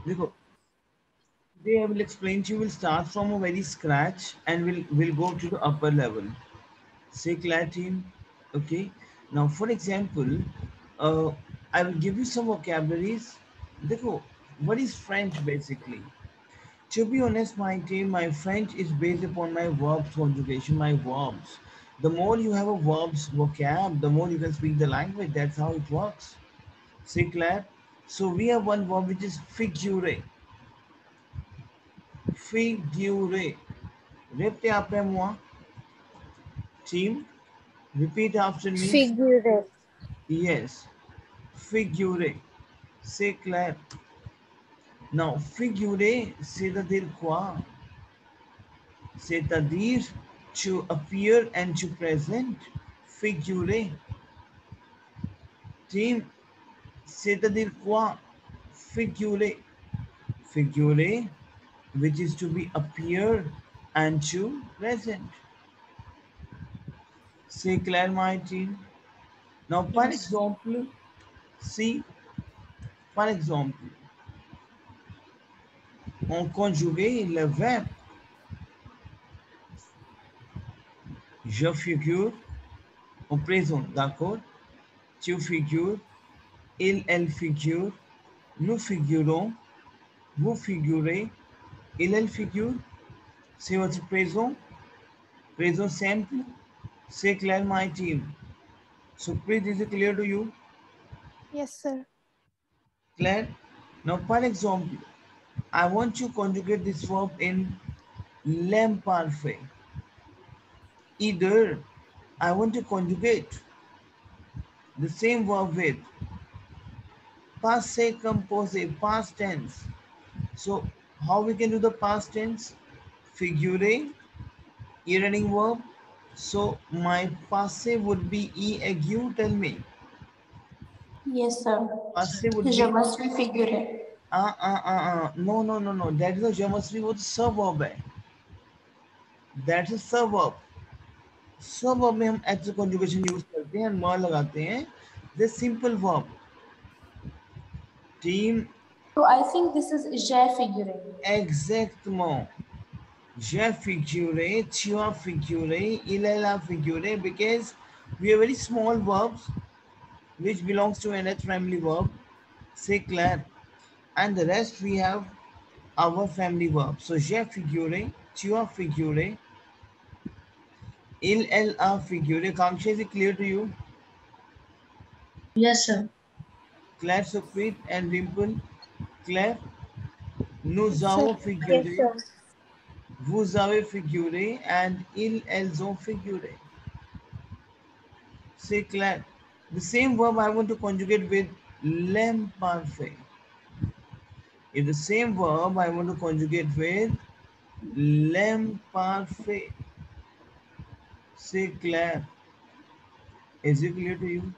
देखो, today I will explain to you. We'll start from a very scratch and we'll go to the upper level. Say clear team. Okay. Now, for example, uh, I will give you some vocabularies. देखो, what is French basically? To be honest, my team, my French is based upon my verbs conjugation, my verbs. The more you have a verbs vocab, the more you can speak the language. That's how it works. Say clear. So we have one verb which is figure. Figure. Repete après moi. Team, repeat after me. Figure. Yes. Figure. Say clair. Now, figure, c'est-à-dire quoi? C'est-à-dire to appear and to present. Figure. Team, c'est-à-dire quoi? Figure. Figure, which is to be appear and to present. Say clair, my team. Now, par Yes. exemple, see, par exemple, on conjugue le verbe je figure au présent, d'accord? Tu figures, il, elle figure, nous figurons, vous figurez, il, elle figure. C'est votre présent, présent simple. C'est clair, my team. So, please, is it clear to you? Yes, sir. Claire? Now, par exemple, I want to conjugate this verb in l'imparfait. Either I want to conjugate the same verb with passé composé, past tense. So, how we can do the past tense? Figure, running verb. So, my passé would be agu, tell me. Yes, sir. Passé would Je be, me suis figuré. no, no, no, no. That is a je me suis, वो तो subverb है. That is subverb. Subverb में हम actual conjugation use करते हैं, म लगाते हैं. This simple verb. Team, So I think this is je figure. exactement. Je figure, tu as figuré, il a figuré, because we have very small verbs which belongs to an family verb. C'est clair. And the rest we have our family verb. So j'ai figuré, tu as figuré, il, elle a figuré. Kamsha, is it clear to you? Yes, sir. Claire, Sukhpreet and Dimple. Claire, nous Yes, sir. avons Yes, figuré, sir. vous avez figuré, and ils, elles ont figuré. C'est clair. The same verb I want to conjugate with l'imparfait. If the same verb I want to conjugate with l'imparfait. C'est clair. Is it clear to you?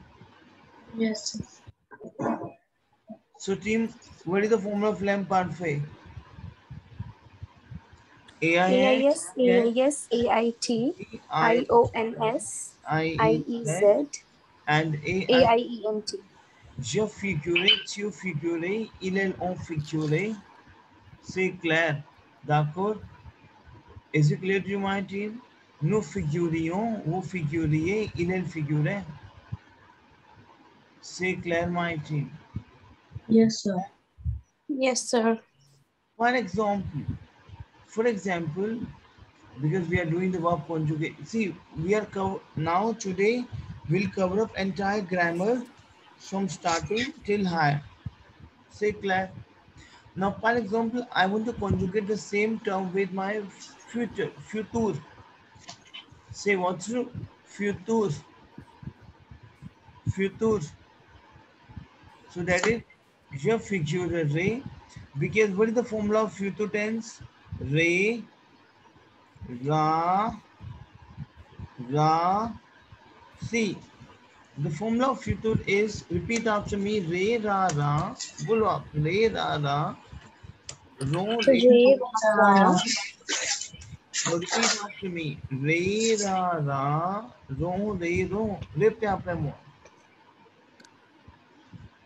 Yes, sir. So team, what is the formula of l'imparfait? AIN, AIS, AIS, AIT, I, IONS, I, IEZ, Z, and AI. AIENT. Je figure, tu figures, ils, elles ont figuré. C'est clair. D'accord? Is it clear to you, my team? Nous figurions, vous figuriez, il, elle figurait. C'est clair, my team. Yes, sir. Yes, sir. For for example, because we are doing the verb conjugate. See, we are now today we'll cover up entire grammar from starting till high. Say clair. Now, for example, I want to conjugate the same term with my future. Say what's true? Future, future. So that is je figurerai, because what is the formula of future tense? Re, ra, ra. See, the formula of future is, repeat after me, re, ra, ra. Bolo up, re, ra, ra. Ro, re, Re, ro. ra, Now repeat after me, re, ra, ra. Ro, re, ro. Repete après moi.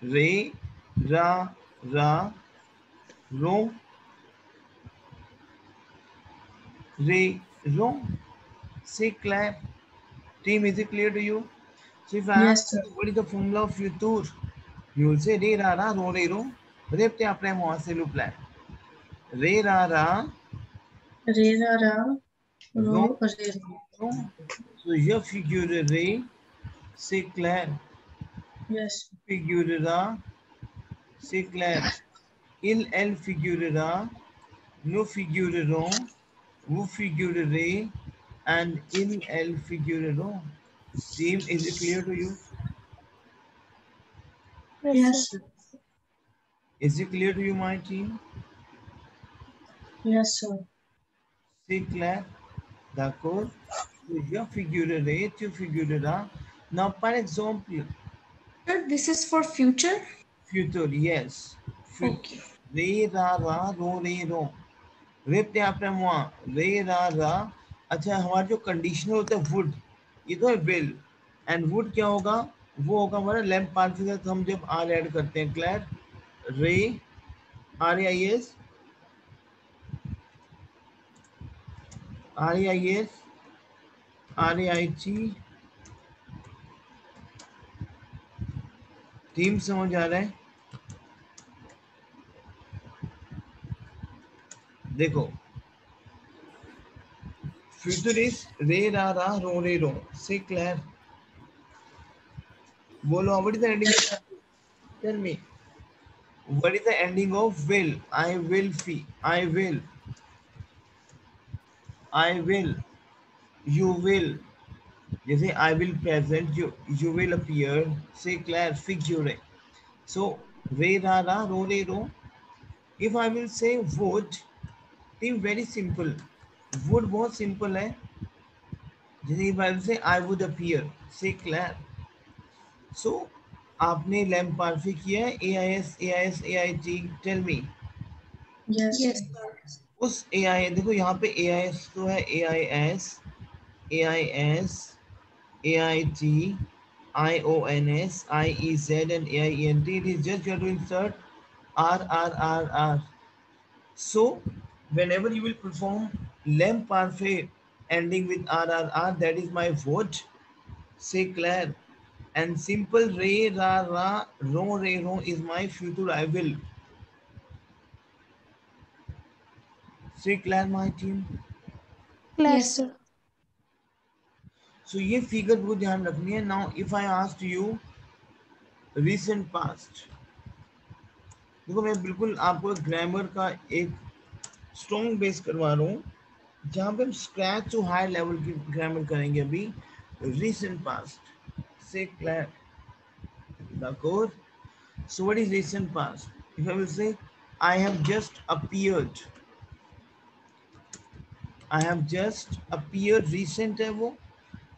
Re, ra, ra. ro, re, ro. Say Claire. Team, is it clear to you? So if I ask Yes, sir. you what is the formula of future, you will say re ra ra ro re ro. Repete après moi s'il vous plaît. Re ra ra Re ra ra ro ro re ro. ro. So je figurerai, c'est clair. Yes. Figurera, c'est clair. Il, elle figurera, nous figurerons, vous figurerez, and il, elle figureront. Team, is it clear to you? Yes, sir. Is it clear to you, my team? Yes, sir. C'est clair? D'accord? Je figurerai, tu figureras. Now, par exemple, Sir, this is for future? future, yes. Okay. Re, ra, ra, ro, re, ro. रेपते आपने वहाँ रे रा रा. अच्छा, हमारा जो conditioner होता है वुड, ये तो है विल, एंड वुड क्या होगा, वो होगा हमारा लैम्प पार्ट के साथ हम जब आर ऐड करते हैं. Clear? Ray, R A I S, R A I S, R A I T. Team समझ आ रहा है? देखो, फ्यूचरिस्ट रे रा रा रो रे रो. से क्लियर? बोलो, what is the ending? Tell me, what is the ending of will? I will fee, I will, I will, you will. जैसे I will present, you will appear. Say Claire, figure. So re ra ra ro re ro. If I will say would, team, very simple. Would बहुत simple है. जैसे if I will say I would appear. Say Claire. So आपने lamp पार्फी किया है. AIS, AIS, AIT. Tell me. Yes, yes, sir. उस AI, देखो यहाँ पे AIS तो है. AIS, AIS, AIT, IONS, IEZ, and AIENT. It is just you have to insert R, R, R, R. So, whenever you will perform lem parfait ending with R, R, R, that is my vote. Say Claire. And simple re, ra, ra, ro, re, ro is my future I will. Say Claire, my team. Yes, sir. So, ये figure को ध्यान रखनी है. Now, if I asked you recent past, देखो मैं बिल्कुल आपको grammar का एक स्ट्रॉन्ग बेस करवा रहा हूँ जहाँ पे हम स्क्रैच टू हाई लेवल की ग्रामर करेंगे अभी. रीसेंट पास्ट से clear? d'accord. So what is recent past? If I will say I have just appeared, I have just appeared, recent है वो.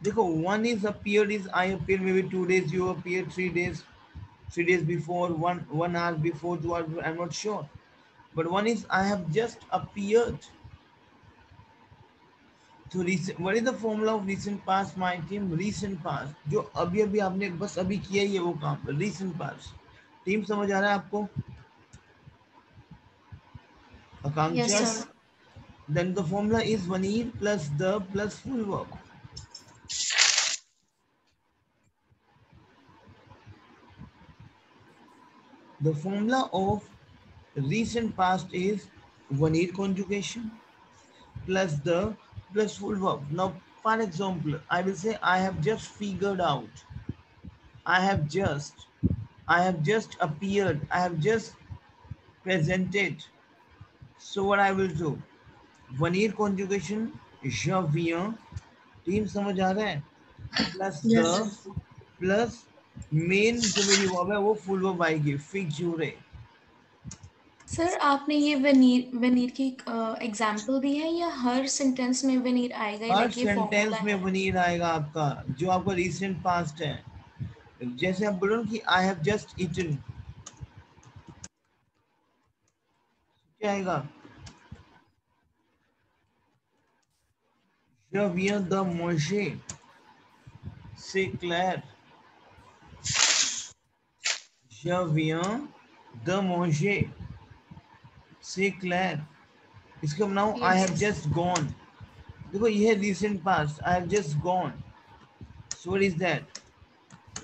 देखो, one is appeared is I appeared, maybe 2 days you appeared, 3 days, 3 days before, one hour before, 2 hours before, I'm not sure. But one is I have just appeared. तो what is the formula of recent past, my team? Recent past जो अभी अभी आपने बस अभी किया ही है वो काम. recent past. टीम समझ आ रहा है आपको? आकांक्षा? Yes, sir. Then the formula is vanir plus the plus full verb. The formula of recent past is vanir conjugation plus the plus full verb. Now, for example, I will say I have just figured out. I have just, I have just appeared. I have just presented. So what I will do? Vanir conjugation, je viens. Team समझ आ रहा है? Plus the Yes, sir. Plus main जो मेरी verb है वो full verb आएगी. फिक्जूरे. Sir, आपने ये वेनीर वेनीर की एग्जांपल दी है या हर सेंटेंस में वेनीर आएगा, हर लाइक ये फॉर्मूला सेंटेंस में है? वनीर आएगा आपका जो आपका रिसेंट पास्ट है. जैसे आप बोलो कि आई हैव जस्ट ईटन, क्या आएगा? Je viens de manger. C'est clair? Je viens de manger. Say Claire. इसका बनाओ I Yes. have just gone. देखो ये है recent past. I have just gone. So what is that?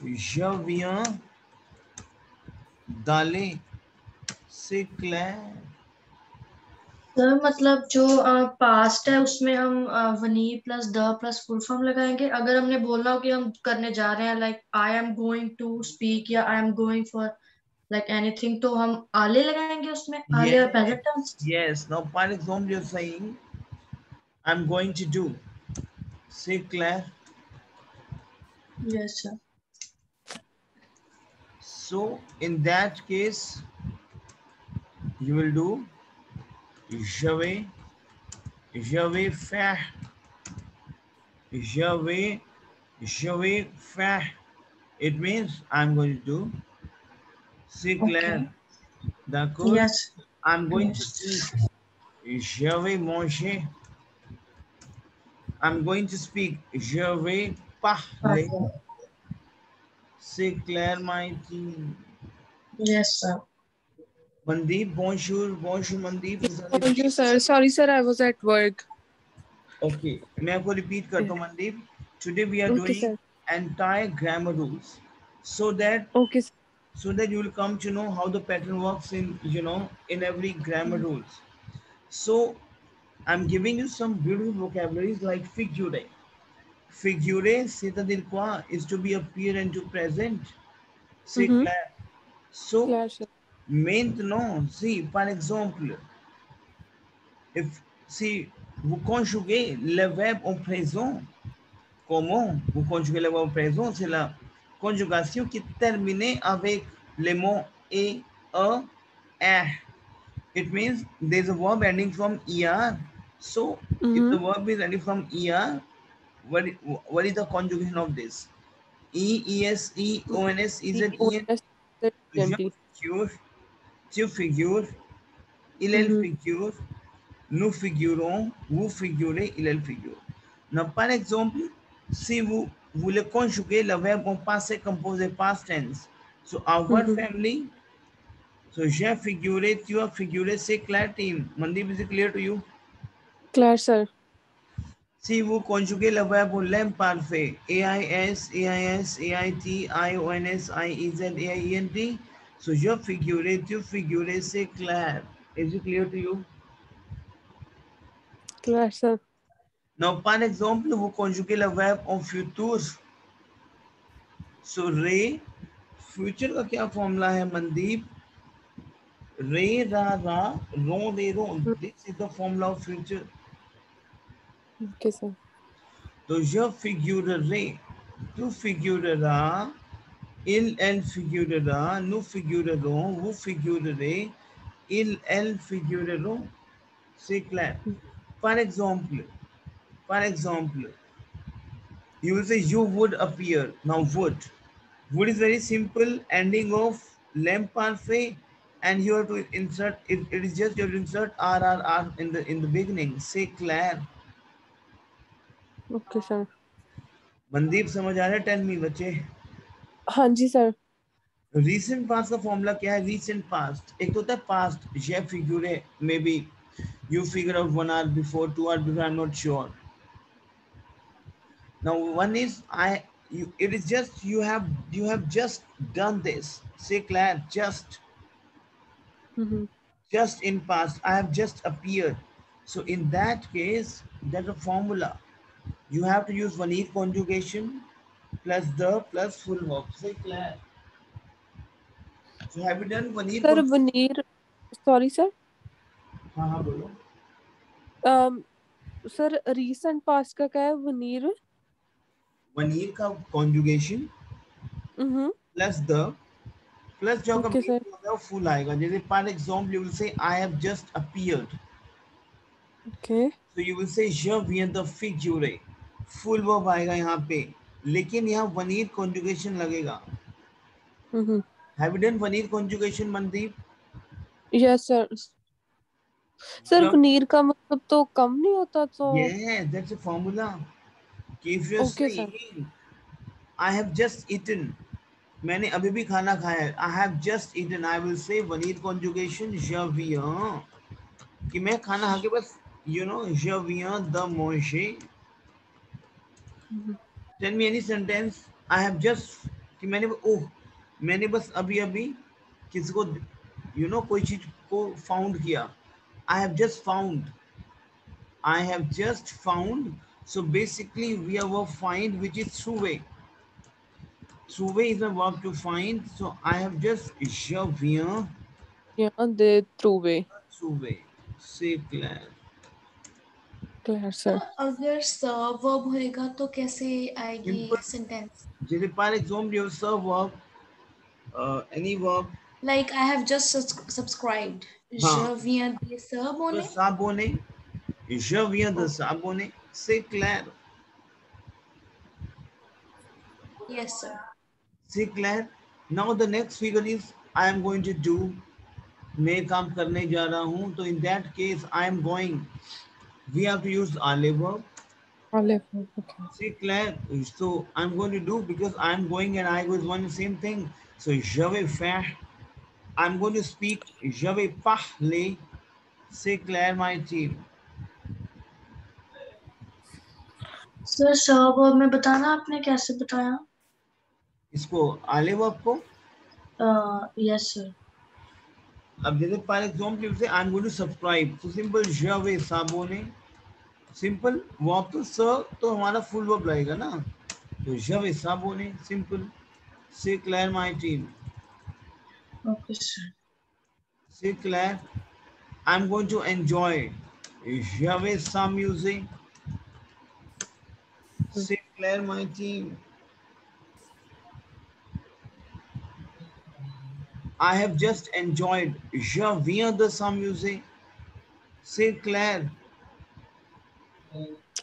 Je viens d'aller. Say Claire. Sir मतलब जो past है उसमें हम वनी plus the plus full form लगाएंगे। अगर हमने बोलना हो कि हम करने जा रहे हैं, like I am going to speak या I am going for like anything, तो हम आले लगाएंगे उसमें, आले और Yes. Present tense. Yes. Now, for example, you're saying I'm going to do. Say Claire. Yes sir. So in that case, you will do je vais faire, je vais faire. It means I'm going to do. Say okay. Claire. D'accord? Yes. I'm going to yes. eat. Je vais manger. I'm going to speak. Je vais parler. C'est clair, my team. Yes sir. Mandeep, bonjour. Bonjour, Mandeep. Bonjour, sir. Sorry, sir, I was at work. Okay. मैं आपको repeat करता हूँ, Mandeep. Today we are Okay, doing sir. entire grammar rules, so that Okay, sir. you will come to know how the pattern works in in every grammar rules. So I'm giving you some beautiful vocabularies like figure. Figure, c'est-à-dire quoi? Is to be appear and to present. C'est Mm-hmm. clair. So, Claire, sir. maintenant, see, par exemple, if, si vous conjuguez le verbe en présent, comment vous conjuguez le verbe en présent? C'est la conjugation qui est terminée avec les mots et, a, er. It means there's a verb ending from er. So, if Mm-hmm. the verb is ending from er, what is the conjugation of this? E, es, e, ons, ez, en. E-O-S, Je Z-E-N-T. figure, tu figures, il Mm-hmm. figure, nous figurons, vous figurez, il figure. Now, par exemple, si vous voulez conjuguer le verbe en passé composé past tense, so our Mm-hmm. family, so j'ai figuré, tu as figuré, c'est clair, team. Mandeep, is it clear to you? Claire, sir. Si vous conjuguez le verbe en l'imparfait, AIS, AIS, AIT, IONS, IEZ, AIENT, so je figuré, tu figuré, c'est clair. Is it clear to you? Claire, sir. Now, par exemple, vous conjuguez le verbe en futur. So, रे, future का क्या formula है, Mandeep? रे, रा, रो, दे, रो. This is the formula of future. Okay, sir. तो je figurerai, tu figureras, elle figurera, nous figurerons, vous figurerez, elles figureront. C'est clair. Par exemple, you will say you would appear. Now would. Would is very simple, ending of lamp parfait, and you have to insert it. It is just you have to insert R in the beginning. Say clair. Okay, sir. Mandeep समझ आ रहा है? Tell मी बच्चे. हाँ जी, sir. Recent past का formula क्या है? Recent past एक तो होता है पास्ट, ये figure maybe you figure out 1 hour before, 2 hours before, I'm not sure. Now one is it is just you have just done this. Say Claire, Mm-hmm. just in past, I have just appeared. So in that case, that's a formula. You have to use one conjugation plus the plus full verb. Say Claire. So have you done one Sir, veneer. Sorry, sir. हाँ हाँ बोलो. Sir, recent past का क्या है? Veneer. Veneer का conjugation Mm-hmm. plus the plus जो आपका Okay, sir. होगा वो full आएगा. जैसे for example you will say I have just appeared. Okay. So you will say je viens de figurer. Full verb आएगा यहाँ पे, लेकिन यहाँ वनीर conjugation लगेगा. Mm-hmm. Have you done veneer conjugation, Mandeep? Yes, sir. Sir, जब veneer का मतलब तो कम नहीं होता तो. yeah, that's a formula. If you're Okay, sir. saying I have just eaten, मैंने अभी भी खाना खाया है. I have just eaten. I will say veneer conjugation je viens. कि मैं खाना खा के बस je viens de manger. Tell me any sentence. I have just कि मैंने बस अभी अभी किसी को कोई चीज को फाउंड किया. I have just found. I have just found. So basically we have a find which is through way. Through way is a verb to find. So I have just je viens Yeah, they through way. through way. C'est clair. Clear, sir. अगर सर्व verb होएगा तो कैसे आएगी Simple. Sentence? जैसे par example you have verb, any verb. Like I have just subscribed. Je हाँ. viens de तो s'abonner. s'abonner. Je viens de s'abonner. C'est clair. Yes, sir. C'est clair. Now the next figure is I am going to do. मैं काम करने जा रहा हूँ. तो in that case I am going. We have to use alle verb. Olive. Okay. C'est clair. So I'm going to do because I'm going and I go is one and same thing. So je vais faire. I'm going to speak. Je vais parler. C'est clair, my team. Sir सब verb में बताना आपने कैसे बताया? इसको आले verb को yes sir. अब जैसे for example say I am going to subscribe तो simple je vais s'abonner. Simple verb तो स तो हमारा फुल वर्ब लगेगा ना. तो je vais s'abonner. Simple. C'est clair, my team. Okay sir. C'est clair. I'm going to enjoy. Je vais s'amuser. C'est clair, my team. I have just enjoyed. Je viens de s'amuser. C'est clair.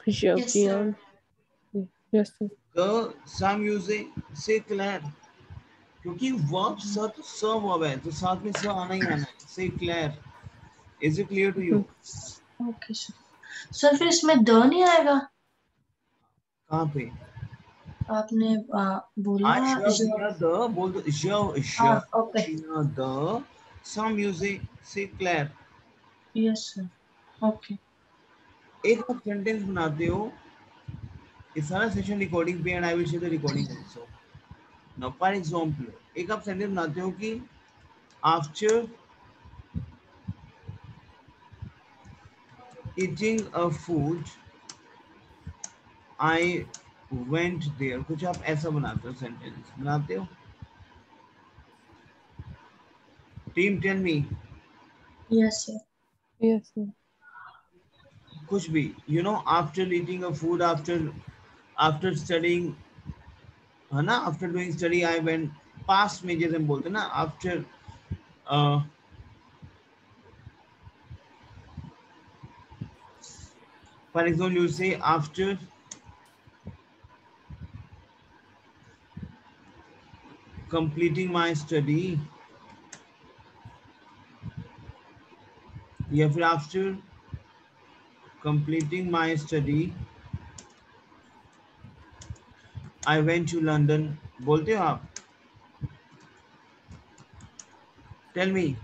Yes, sir. Yes, sir. The s'amuser. C'est clair. क्योंकि verb स तो स verb है तो साथ में स आना ही आना है. C'est clair. Is it clear to you? Okay sir. Sir फिर इसमें द नहीं आएगा? कहाँ पे? आपने बोला je viens de बोल दो. Je okay. viens de s'amuser. C'est clair. Yes sir. Okay. एक आप सेंटेंस बनाते हो. ये सारा सेशन रिकॉर्डिंग पे and I will share the recording also. Now for example एक आप सेंटेंस बनाते हो कि after eating a food I went there. कुछ आप ऐसा बनाते हो सेंटेंस बनाते हो. Team tell me. Yes sir. Yes, sir. कुछ भी after eating a food after studying है ना. After doing study I went. Past में जैसे हम बोलते हैं ना आफ्टर फॉर एग्जांपल यू से आफ्टर completing my study या फिर after completing my study I went to London. बोलते हो आप? Tell me,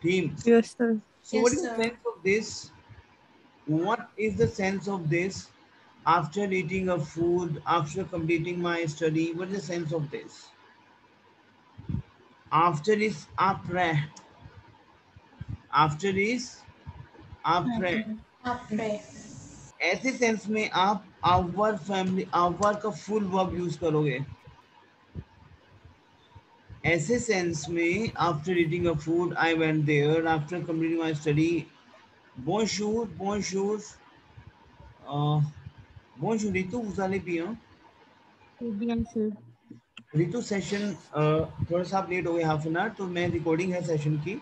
team. Yes, sir. So Yes, what is the sir. sense of this? What is the sense of this? After eating a food, after completing my study, what is the sense of this? After is après. After is après. Après. ऐसे sense में आप our family our का full verb use करोगे. ऐसे sense में after eating a food I went there after completing my study. बोनशूर बोनशूर बोनशूर Ritu vous allez bien? Bien, sir. Ritu session थोड़ा सा आप लेट हो गए हाफ एन आवर. तो मैं रिकॉर्डिंग है सेशन की.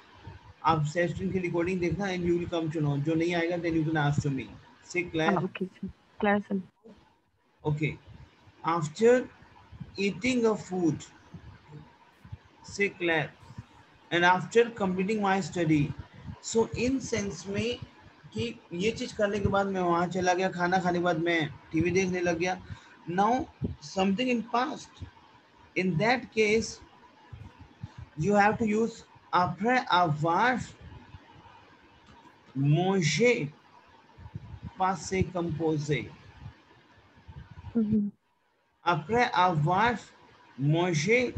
आप सेशन की रिकॉर्डिंग देखना and you will come to know. जो नहीं आएगा then you can ask to me. Say clear? Okay, sir. Clear, sir. Okay. After eating a food, say clair, and after completing my study. So in sense में कि ये चीज करने के बाद मैं वहां चला गया. खाना खाने के बाद मैं टीवी देखने लग गया. Now something in past. In that case, you have to use après avoir. manger, passé composé. Après avoir mangé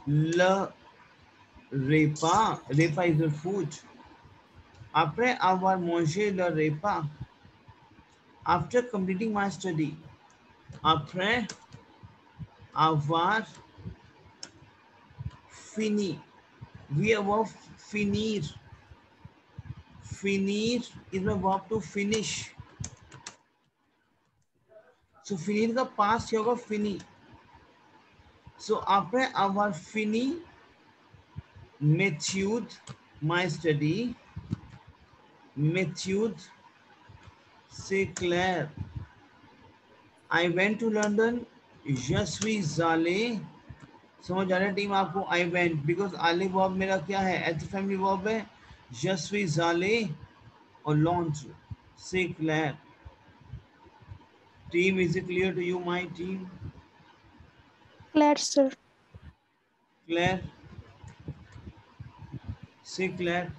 le repas, repas is a food. Après avoir mangé le repas, after completing my study, après avoir fini, we have verb finir. Finir is a verb to finish. So finir का past क्या होगा fini. So après avoir fini, matured my study, matured c'est clair. I went to London, je suis allé. समझ आ रहा है team आपको? I went because आले verb मेरा क्या है? एच फैमिली वर्ब है. Je suis allé और launch c'est clair. Team, is it clear to you, my team? Clear, sir. Claire, c'est clair.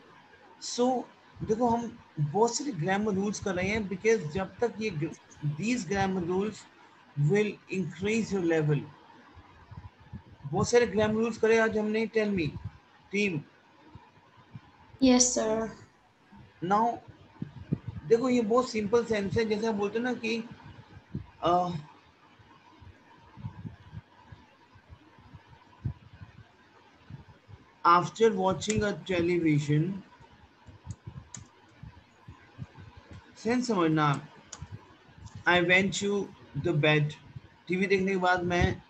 So देखो हम बहुत सारे ग्रामर रूल्स कर रहे हैं बिकॉज जब तक ये these grammar rules will increase your level. बहुत सारे ग्रामर रूल्स करे आज हमने. Tell me team. Yes, sir. Now देखो ये बहुत सिंपल सेंस है. जैसे आप बोलते हैं ना कि after watching a television, sense समझना. I went to the bed, TV देखने के बाद मैं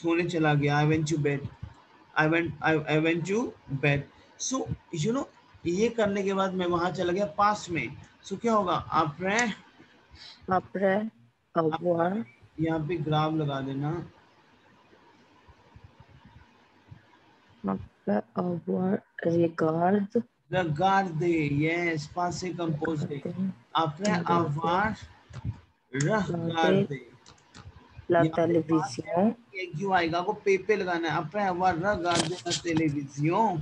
सोने चला गया. I went to bed, I went to bed. So you know ये करने के बाद मैं वहां चला गया पास्ट में. सो क्या होगा? après Après avoir यहाँ पे ग्राफ लगा देना. après avoir regarder, yes, passé composé. après avoir regarder, la यहाँ पे past télévision, tense एक क्यों आएगा? आपको पे लगाना है. après avoir regardé la télévision,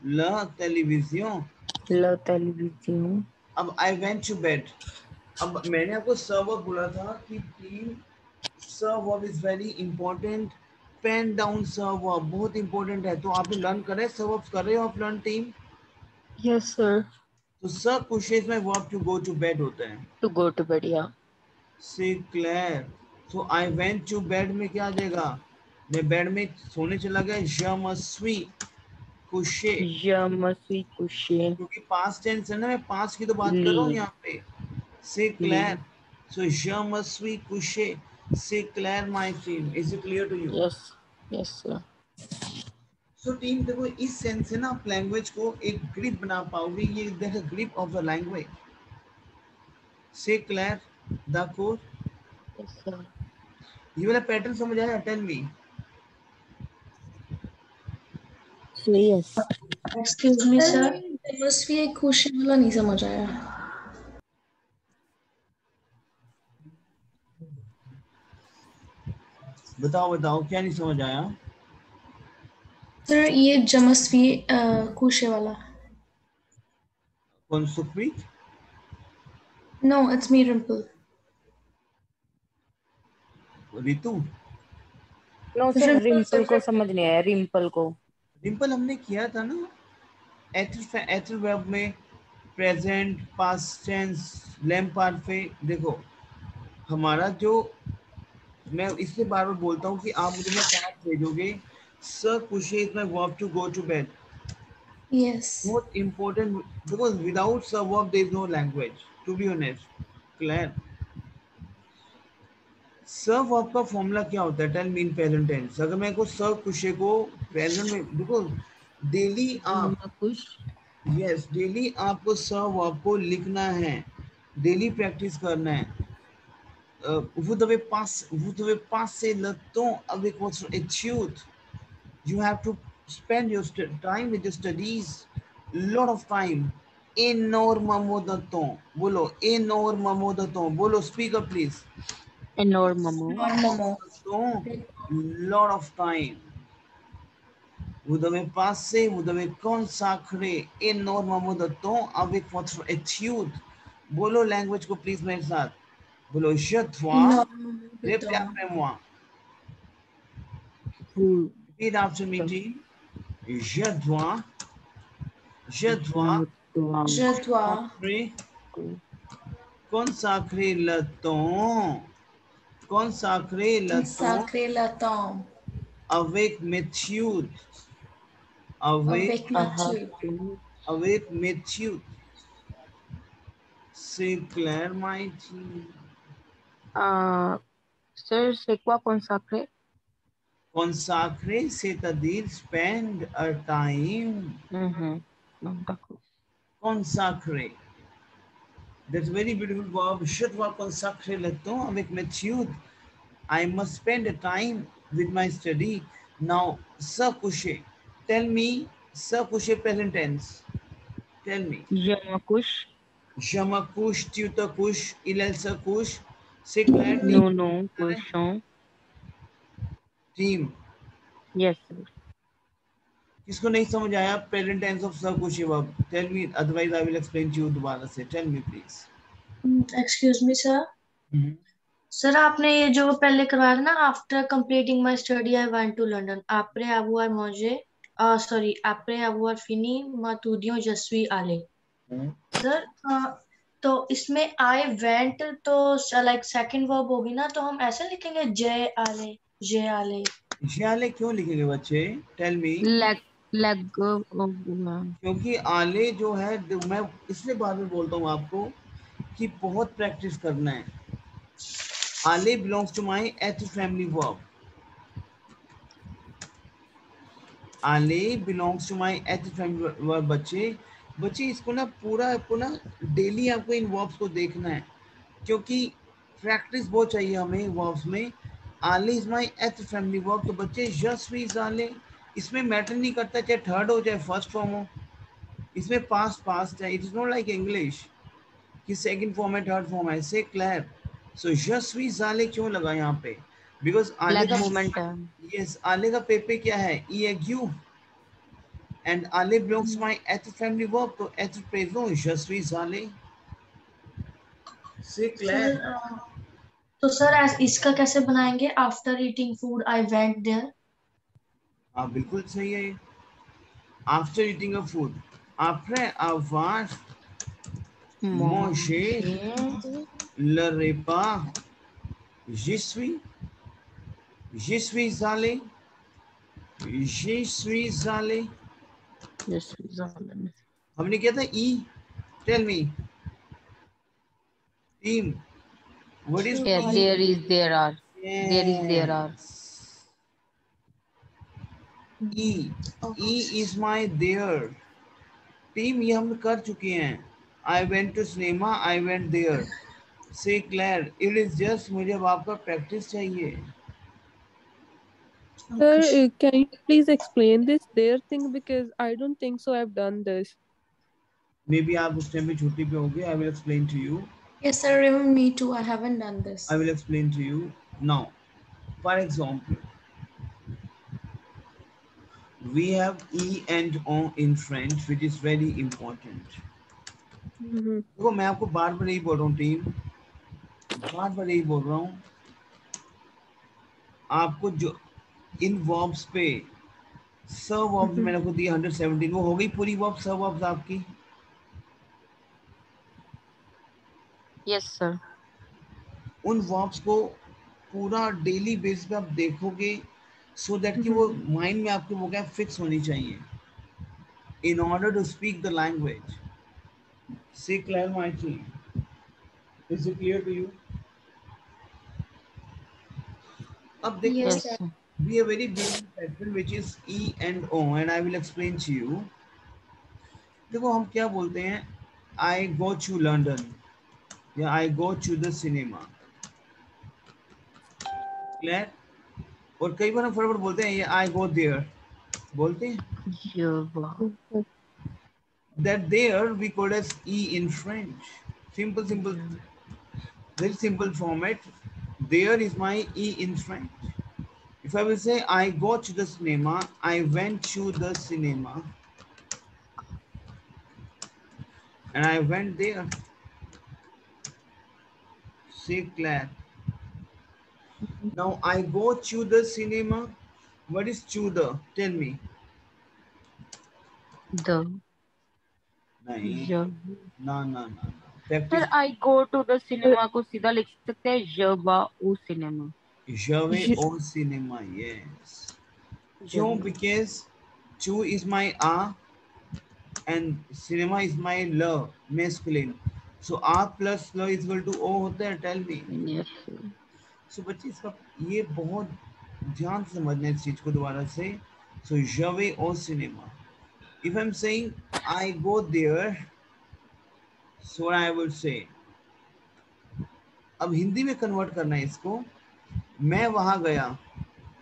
la télévision. la télévision, अब I went to bed. अब मैंने आपको सर्व बोला था कि team serve is very important. Pen down serve बहुत इंपॉर्टेंट है. तो आपने लर्न करे, सर्व कर रहे हो आप लर्न टीम? yes sir, तो सब क्वेश्चंस में verb to go to bed होता है. to go to bed, yeah. Say clear. So I went to bed में क्या आ जाएगा? मैं बेड में सोने चला गया. je me suis couché, Je me suis couché, क्योंकि पास्ट टेंस है ना, मैं पास्ट की तो बात कर रहा हूँ ली, यहाँ पे. Say clear. So je me suis couché. Say clear my team. Is it clear to you? yes, yes sir, so team देखो इस सेंस से ना आप लैंग्वेज को एक ग्रिप बना पाओगे. ये देखो grip of the language. Say clear the code. yes sir, ये वाला पैटर्न समझ आया? Tell me. so yes, excuse me sir. बस भी एक क्वेश्चन वाला नहीं समझ आया. बताओ बताओ क्या नहीं समझ आया? सर ये जमस्वी कुशे वाला. कौन? Sukhpreet? No, it's me, Rimple. Ritu? no sir, Rimple को समझ नहीं आया, रिम्पल को. डिम्पल हमने किया था ना एथल वर्ब में. प्रेजेंट, पास्ट टेंस, लैम्प परफेक्ट. देखो हमारा जो, मैं इसलिए बार बार बोलता हूँ कि आप मुझे ना पास्ट भेजोगे. सर कुशे is my verb to go to bed. Yes. बहुत important because without sir verb there is no language, to be honest. Clear? Sir verb का फॉर्मूला क्या होता है? Tell me in present tense. अगर मैं को सर कुशे को प्रेजेंट में देखो, डेली आप, कुछ, यस डेली आपको सर वर्ब को लिखना है, डेली प्रैक्टिस करना है. vous devez passer le temps avec votre étude. You have to spend your time with your studies, lot of time. Énormément de temps. बोलो énormément de temps. बोलो, speak up please. énormément, Momo. Lot of time. Vous devez passer, vous devez consacrer énormément de temps avec votre étude. बोलो language को please मेरे साथ. बोलो je dois. Énormément de Répétez temps. après moi. Vous Repeat after me, team. Je dois. Je dois. Je dois Consacrer le temps. Consacrer le temps consacrer le temps avec méthode. avec méthode. Avec méthode. C'est clair, my team. Sir, c'est quoi consacrer? Consacrer, c'est-à-dire spend a time. D'accord. Consacrer. That's a very beautiful verb. Je dois consacrer le temps avec méthode. I must spend a time with my study. Now, se coucher. Tell me, se coucher present tense. Tell me. Je me couche. Je me couche, tu te couches, il se couche. C'est clair? Nous nous couchons. Team. Yes, sir. किसको नहीं समझ आया present tense of से coucher verb? Tell me, otherwise I will explain to you दोबारा से. Tell me please. Excuse me sir. Sir आपने ये जो पहले करवाया था ना, after completing my study I went to London. après avoir mangé, sorry, après avoir fini ma étudiant je suis allé. Sir तो इसमें आई वेंट तो लाइक सेकंड वर्ब होगी ना, तो हम ऐसे लिखेंगे जे आले, जे आले. आले क्यों लिखेंगे बच्चे? Tell me. लग क्योंकि आले जो है, मैं इसलिए बार बार बोलता हूँ आपको कि बहुत प्रैक्टिस करना है. आले बिलोंग्स टू माय एथ फैमिली वर्ब. आले बिलोंग्स टू माय एथ फैमिली वर्ब. बच्चे इसको ना पूरा आपको ना डेली आपको इन वर्ब्स को देखना है, क्योंकि प्रैक्टिस बहुत चाहिए हमें वर्ब्स में. आले इज माय एथ फैमिली वर्ब. तो बच्चे जस्ट इज आले, इसमें मैटर नहीं करता चाहे थर्ड हो चाहे फर्स्ट फॉर्म हो. इसमें पास्ट है. It is not like English कि सेकंड फॉर्म है थर्ड फॉर्म है. Say clear? So just is आले क्यों लगा यहाँ पे? बिकॉज आले का मूवमेंट है. यस, आले का पेपे क्या है? ईएग्यू. And Ale belongs to my eth family verb, तो eth présent je suis allé. C'est clair? तो सर इसका कैसे बनाएंगे? After eating food I went there. हाँ बिल्कुल सही है. After eating a food, après avoir mangé le repas, je suis allé. Je suis allé. हमने क्या था? ई. Tell me, team. What is? Yeah, there is, there are. Yes. There is, there are. E. E is my there. Team ये हम कर चुके हैं. I went to cinema. I went there. Say Claire. It is just मुझे अब आपका practice चाहिए. Sir, can you please explain this there thing, because I don't think so I've done this. Maybe आप उस टाइम पे छुट्टी पे होंगे. I will explain to you. Yes, sir. Even me too. I haven't done this. I will explain to you now. For example, we have E and O in French, which is very important. देखो मैं आपको बार बार यही बोल रहा हूँ team, बार बार यही बोल रहा हूँ आपको. जो इन वर्ब्स पे सब वर्ब्स मैंने आपको दिए 117, वो हो गई पूरी वर्ब सब वर्ब्स आपकी. Yes sir. उन वर्ब्स को पूरा डेली बेस पे आप देखोगे, सो दैट कि वो माइंड में आपके वो क्या फिक्स होनी चाहिए in order to speak the language. Say Claire, my team. Is it clear to you? अब देखो, Yes, sir. we have very beautiful pattern which is E and O, and I will explain to you. देखो हम क्या बोलते हैं? I go to London या I go to the cinema. Claire? और कई बार हम फटाफट बोलते हैं ये I go there. बोलते हैं? That there we call as E in French. Simple, very simple format. There is my E in French. If I will say I go to the cinema, I went to the cinema, and I went there. Say Claire. Now I go to the cinema. What is to the? Tell me. The नहीं, ज ना ना ना sir practice. I go to the cinema को सीधा लिख सकते हैं ज बा ओ सिनेमा. Jave Je- or cinema, yes. क्यों? जरूर. Because to is my a and cinema is my ल, masculine. So a plus ल is equal to o होता है. Tell me. Yes, sir. So बच्चे इसका ये बहुत ध्यान से समझना है इस चीज को दोबारा से. So jave or cinema. If I'm saying I go there, so what I would say. अब हिंदी में कन्वर्ट करना है इसको. मैं वहां गया,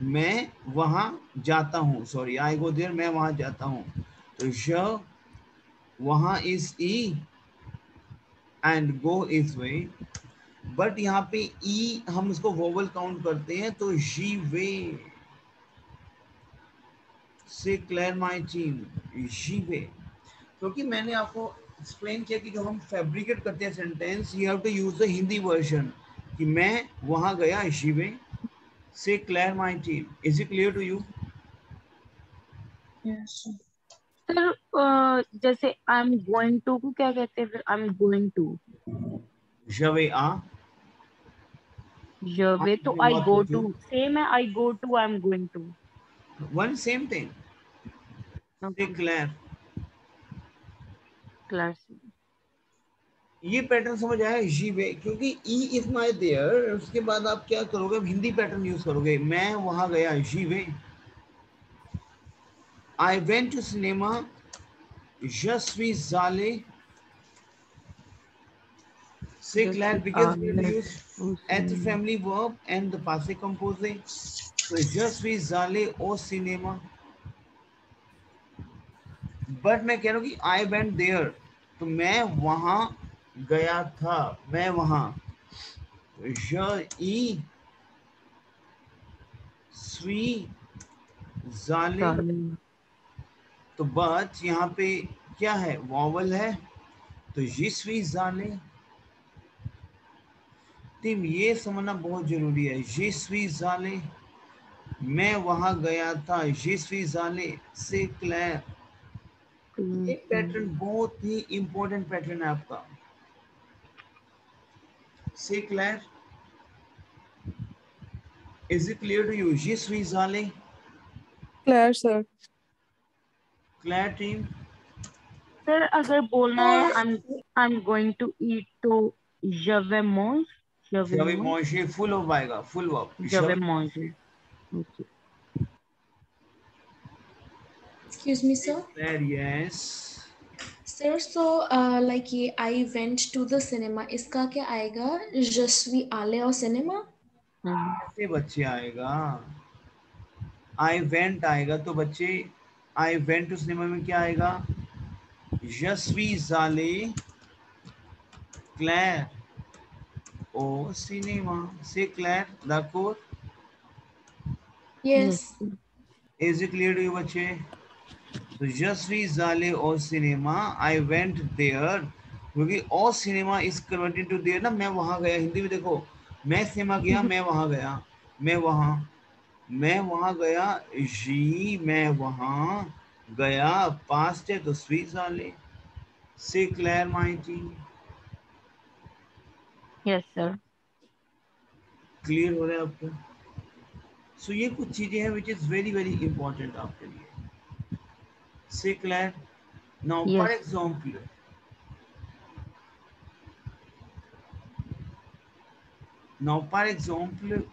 मैं वहां जाता हूं. सॉरी, आई गो देयर, मैं वहां जाता हूं. तो श वहां is E and go is way. But यहाँ पे ई हम इसको वोवल काउंट करते हैं, तो जी वे. से क्लेयर माई टीम, जी वे. क्योंकि मैंने आपको एक्सप्लेन किया कि जब हम फैब्रिकेट करते हैं sentence, you have to use the Hindi version कि मैं वहां गया जी वे. Say clear my team. Is it clear to you? Yes, sir. Sir जैसे आई एम गोइंग टू को क्या कहते हैं फिर? आई एम गोइंग टू जवे आ जवे तो I what go to to do. Same है. I go to I am going to. One same thing. Say okay Claire. Class. ये पैटर्न समझ आया जी वे, क्योंकि ई इज माई देयर. उसके बाद आप क्या करोगे? हिंदी पैटर्न यूज करोगे. मैं वहां गया जी वे. I went to cinema. Je suis allé. Say Claire, because we have used at the family verb and the passé composé. So je suis allé au cinéma. But मैं कह रहा हूँ कि आई वेंट देयर, तो मैं वहां गया था. मैं वहां. Je y suis allé. तो बट यहाँ पे क्या है? वॉवल है. तो je suis allé. टीम ये समझना बहुत जरूरी है. je suis allé, मैं वहां गया था. je suis allé. से क्लेयर. ये पैटर्न बहुत ही इंपॉर्टेंट पैटर्न है आपका. से क्लेयर. Is it clear to you? je suis allé. Claire, sir. क्लेयर टीम. सर अगर बोलना है I am going to eat तो जवे मॉन्ज. Je vais manger. Full verb आएगा. Full verb. जवे मॉन्ज. Okay Excuse me, sir. Claire, yes. Sir, so like ये I went to the cinema, इसका क्या आएगा? Je suis allé au cinéma. ऐसे बच्चे आएगा. I went आएगा तो बच्चे I went to cinema में क्या आएगा? Je suis allé Claire au cinéma. Say Claire, d'accord? Yes. Is it clear to you बच्चे? तो je suis allé au cinéma. I went there. क्योंकि au cinéma is converted to there ना. मैं वहां गया. हिंदी में देखो, मैं सिनेमा गया, मैं वहां गया. मैं वहां गया. जी मैं वहां गया. पास्ट है तो स्वीज आले. Say clear my team. Yes sir. Clear हो रहा है आपको? सो ये कुछ चीजें हैं which is very very important आपके लिए. से clear. Now for example,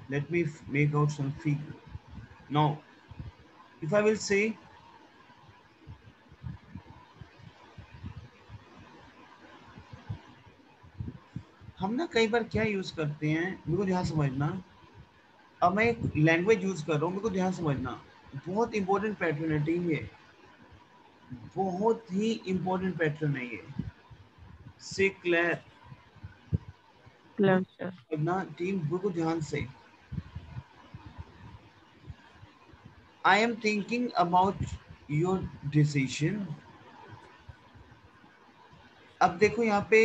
let me make out some figure. Now if I will say हम ना कई बार क्या यूज करते हैं, मेरे को ध्यान समझना. अब मैं एक लैंग्वेज यूज कर रहा हूँ, मेरे को ध्यान समझना. बहुत इंपॉर्टेंट पैटर्न है टीम ये. बहुत ही इंपॉर्टेंट पैटर्न है ये. से क्लियर. Claire, sir. ना टीम बिल्कुल ध्यान से. I am thinking about your decision. अब देखो यहाँ पे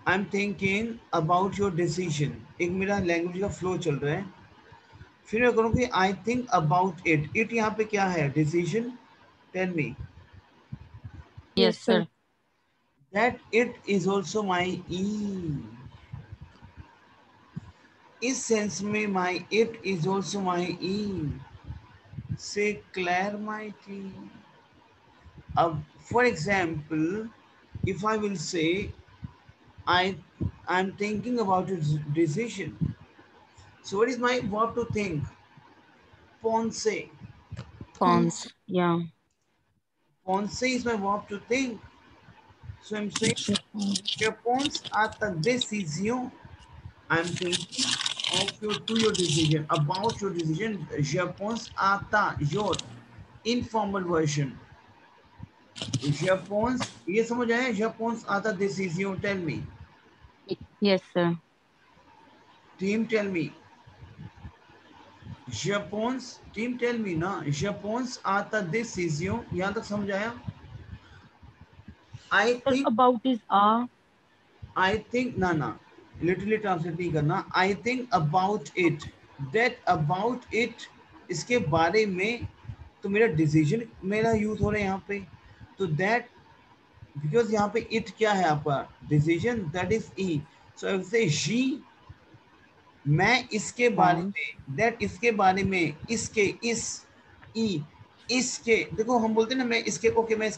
I am thinking about your decision. एक मेरा लैंग्वेज का फ्लो चल रहा है. फिर मैं करूँगी I think about it. It यहाँ पे क्या है? Decision. Tell me. Yes, sir. That it is also my E. इस सेंस में my it is also my E. Say Claire my tea. For example, if I will say I'm thinking about a decision. So what is my verb to think? Pense. Pawns. Yeah. Pense is my verb to think. So I'm saying je pense à ta décision. I'm thinking of your decision, about your decision. Je pense à ta, your informal version. Je pense, ये समझ आया? Je pense à ta décision. Tell me. Yes, sir. Team, tell me. Je pense, team, tell me ना. Je pense à ta décision. यहाँ तक समझ आया? I Sir, think, about is ना literally translate नहीं करना. I think about it. That about it, इसके बारे में. तो मेरा decision मेरा यूज हो रहा है यहाँ पे. तो that, because यहाँ पे it क्या है आपका? Decision, that is E. So I will say she. मैं इसके बारे pawns. में, that इसके बारे में, इसके, इस, ई, इसके. देखो हम बोलते हैं ना मैं इसके, ओके मैं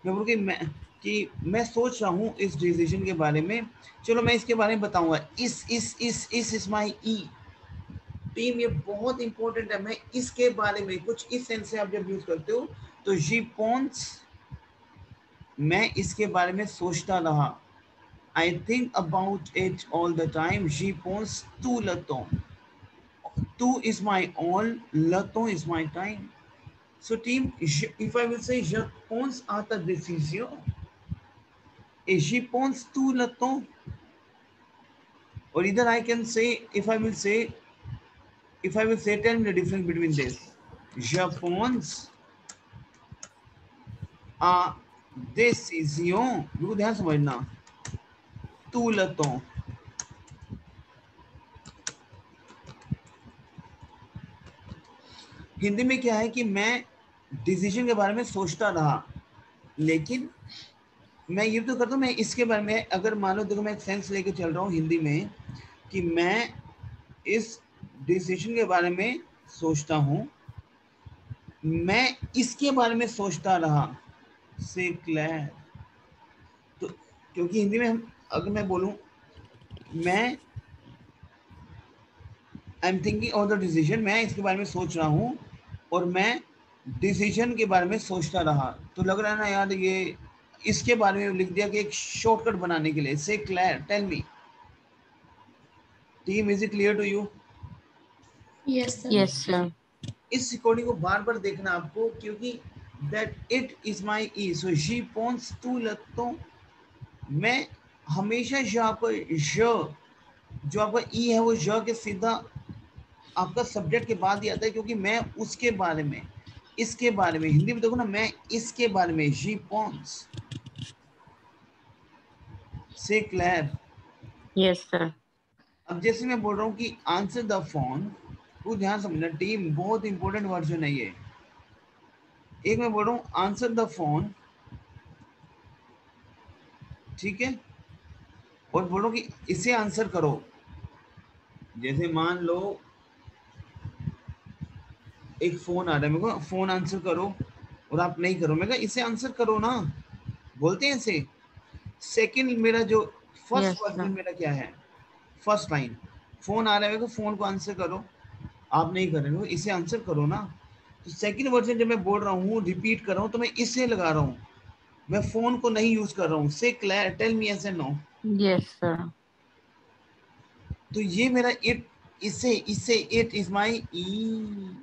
बोलूँगी मैं कि मैं सोच रहा हूँ इस डिसीजन के बारे में. चलो मैं इसके बारे में बताऊंगा. इस माई ई. टीम ये बहुत इंपॉर्टेंट है. मैं इसके बारे में, कुछ इस सेंस से आप जब यूज करते हो तो जी पॉन्स, मैं इसके बारे में सोचता रहा. I think about it all the time. J'y pense tout le temps. Tout is my all, le temps is my time. So team, if I will say je pense à ta décision, et j'y pense tout le temps. Or either I can say, if I will say, tell me the difference between this. Je pense à décision. बिल्कुल ध्यान समझना. Tout le temps. Hindi में क्या है कि मैं decision के बारे में सोचता रहा, लेकिन मैं ये तो करता हूँ, मैं इसके बारे में, अगर मान लो देखो मैं एक सेंस लेके चल रहा हूँ हिंदी में कि मैं इस डिसीजन के बारे में सोचता हूँ, मैं इसके बारे में सोचता रहा. से क्लियर. तो क्योंकि हिंदी में अगर मैं बोलूँ मैं I am thinking of the decision, मैं इसके बारे में सोच रहा हूँ और मैं डिसीजन के बारे में सोचता रहा, तो लग रहा है ना यार ये इसके बारे में लिख दिया कि एक शॉर्टकट बनाने के लिए. से clear. Tell me team, is it clear to you? Yes, sir. Yes, sir. इस रिकॉर्डिंग को बार बार देखना आपको, क्योंकि दैट इट इज माई ई. सो शी पॉन्स टू लतो. मैं हमेशा यहाँ पर जो आपका ई है वो ज के सीधा आपका सब्जेक्ट के बाद ही आता है, क्योंकि मैं उसके बारे में, इसके बारे में, हिंदी में देखो ना, मैं इसके बारे में. शी पॉन्स. Say clear. Yes, sir. अब जैसे मैं बोल रहा हूँ कि आंसर द फोन, वो ध्यान समझना टीम, बहुत इंपॉर्टेंट वर्जन है ये. एक मैं बोल रहा हूँ आंसर द फोन, ठीक है, और बोल रहा हूँ कि इसे आंसर करो. जैसे मान लो एक फोन आ रहा है, मेरे को फोन आंसर करो, और आप नहीं करो. मैं कहा इसे आंसर करो ना, बोलते हैं इसे. सेकंड मेरा जो फर्स्ट Yes, वर्जन sir. मेरा क्या है, फर्स्ट लाइन, फोन आ रहा है मेरे को, फोन को आंसर करो. आप नहीं कर रहे हो, इसे आंसर करो ना. तो सेकंड वर्जन जब मैं बोल रहा हूँ, रिपीट कर रहा हूँ, तो मैं इसे लगा रहा हूँ, मैं फोन को नहीं यूज कर रहा हूँ. Say clear. Tell me yes and no. Yes, sir. तो ये मेरा इट, इसे इट इज माई ई.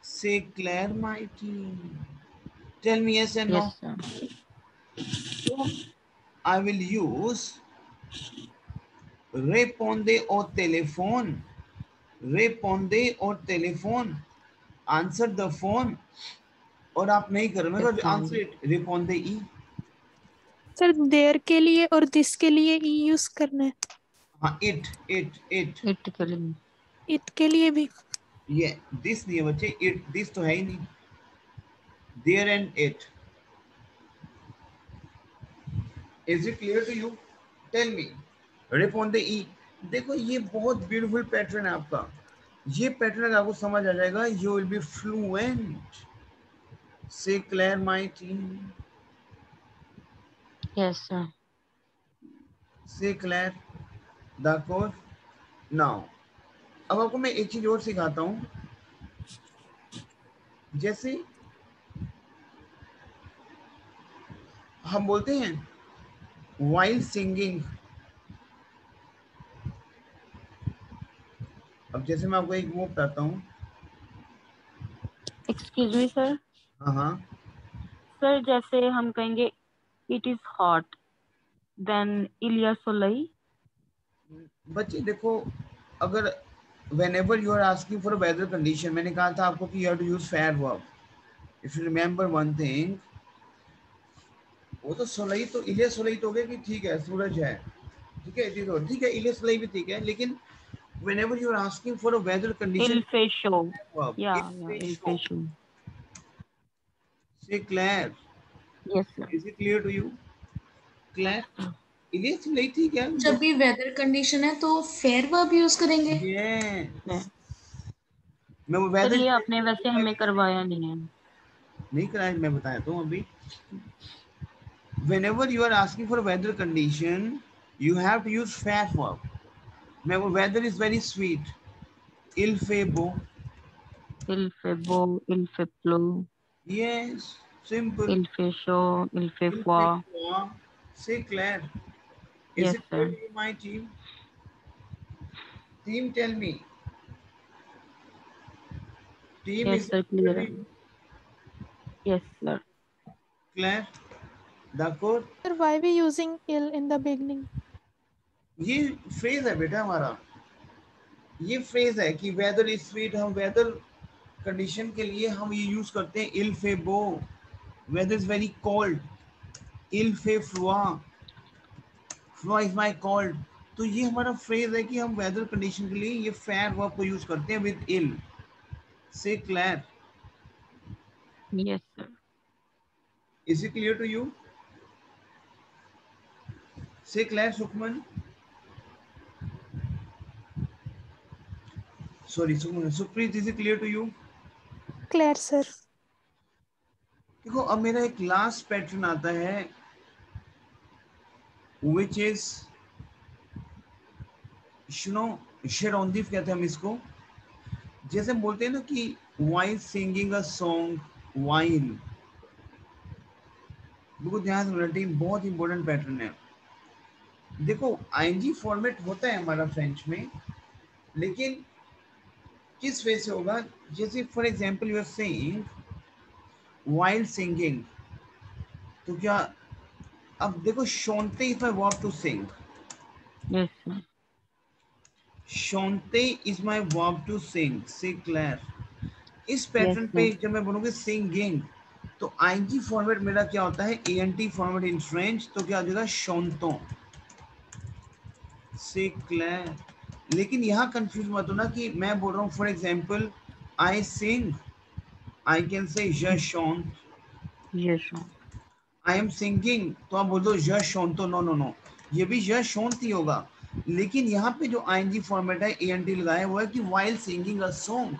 Say clear my team. Tell me yes and no. Yes, sir. I will use répondez au téléphone. Répondez au téléphone. Answer the phone. और आप नहीं कर रहे हो, answer it, répondez y. Sir देर के लिए और दिस के लिए ई यूज करना है। हाँ, it के लिए इट के लिए भी ये दिस नहीं है बच्चे, it दिस तो है ही नहीं, there and it. Is it clear to you? Tell me. Répondez y. देखो ये बहुत ब्यूटीफुल पैटर्न है आपका, ये पैटर्न आपको समझ आ जाएगा, you will be fluent. Say Claire my team. Yes sir. Say Claire. D'accord. Now अब आपको मैं एक चीज और सिखाता हूँ, जैसे हम बोलते हैं while singing. अब जैसे मैं आपको एक वो बताता हूँ। Excuse me sir. हाँ हाँ सर जैसे हम कहेंगे it is hot, then il y a soleil. बच्चे देखो, अगर whenever you are asking for a weather condition, मैंने कहा था आपको कि you have to use fair verb. If you remember one thing, वो तो सोलई तो इले सोलई तो हो गया कि ठीक है सूरज है, ठीक है, ठीक है, इले सोलई भी ठीक है, लेकिन whenever you are asking for a weather condition, Il fait chaud. verb, Yeah, it yeah, will il show. fait chaud. Say Claire. Yes sir. Is it clear to you? Claire, इले सोलई ठीक है। जब भी वेदर कंडीशन है तो fair verb use करेंगे। Yes. मैं वो सर weather ये आपने वैसे हमें करवाया नहीं है। नहीं कराया, मैं बताया तो अभी। Whenever you are asking for a weather condition, you have to use fair verb. मैं वो weather is very sweet. Il fait beau. Il fait beau, il fait plou, Yes, simple. il fait chaud, il fait Il fait froid. froid. C'est clair. Is Yes it clear sir. to you, my team? Team, tell me. Team, Yes is sir, it clear clear. to you? Yes sir. Claire? D'accord? Sir why we using इल in the beginning. ये phrase है बेटा हमारा, ये phrase है कि weather is sweet, हम weather condition के लिए हम ये यूज करते हैं इल फे बो, वेदर इज वेरी कोल्ड, इल फे फ्रुआ, फ्रुआ इज माई कोल्ड। तो ये हमारा फ्रेज है कि हम वेदर कंडीशन के लिए ये फेयर वर्ब को यूज करते हैं विद इल। से clear? Yes sir. Is it clear to you? से क्लियर Sukhman? Sorry Sukhman, Supreet, is it clear to you? Clear sir. देखो अब मेरा एक लास्ट पैटर्न आता है which is शेरोंदिफ कहते हैं हम इसको। जैसे हम बोलते हैं ना कि while singing a song, while, देखो ध्यान से टीम, बहुत इंपॉर्टेंट पैटर्न है। देखो आईएनजी फॉर्मेट होता है हमारा फ्रेंच में, लेकिन किस वे से होगा, जैसे for example you are saying while singing, तो क्या, अब देखो शोनते is my verb to sing, Yes sir. शोनते is my verb to sing. से क्लियर? इस Yes पैटर्न पे sir. जब मैं बोलूंगी सिंगिंग, तो आईएनजी फॉर्मेट मेरा क्या होता है, एएनटी फॉर्मेट इन फ्रेंच, तो क्या हो जाएगा, शोनतों। से क्लियर? लेकिन यहाँ कंफ्यूज मत होना कि मैं बोल रहा हूँ for example I sing, I can say je chante, Yes sir. I am singing, तो आप बोल दो je chante, no no no, ये भी je chante ही होगा। लेकिन यहाँ पे जो आईएनजी फॉर्मेट है एएनटी लगाया हुआ है कि while singing a song,